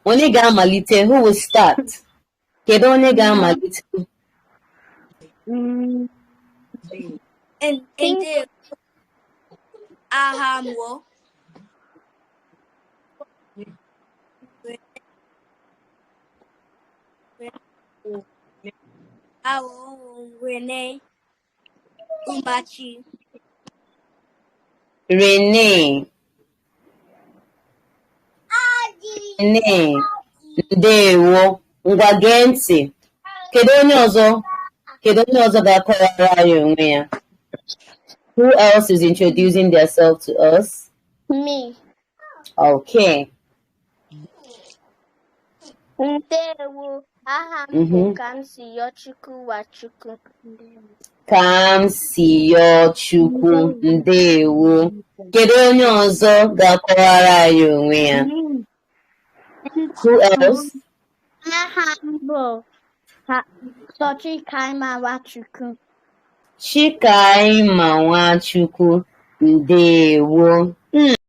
Onye ga-amalite? Who will start? Kedu onye ga-amalite? Ahamwo. Renee. Umachi. Renee. Renee. Ndewo. Ngwa gee ntị. Kedu onye ọzọ ga-akọwara anyị onwe ya? Who else is introducing themselves to us? Me. Okay. Ndewo. Aha m bụ Kamsiyochukwu Wachukwu. Kamsiyochukwu. Ndewo. Kedu onye ọzọ ga-akọwara anyị onwe ya? Who else? Aha m bụ Chikaima Wachukwu. Chikaima Wachukwu. Ndewo.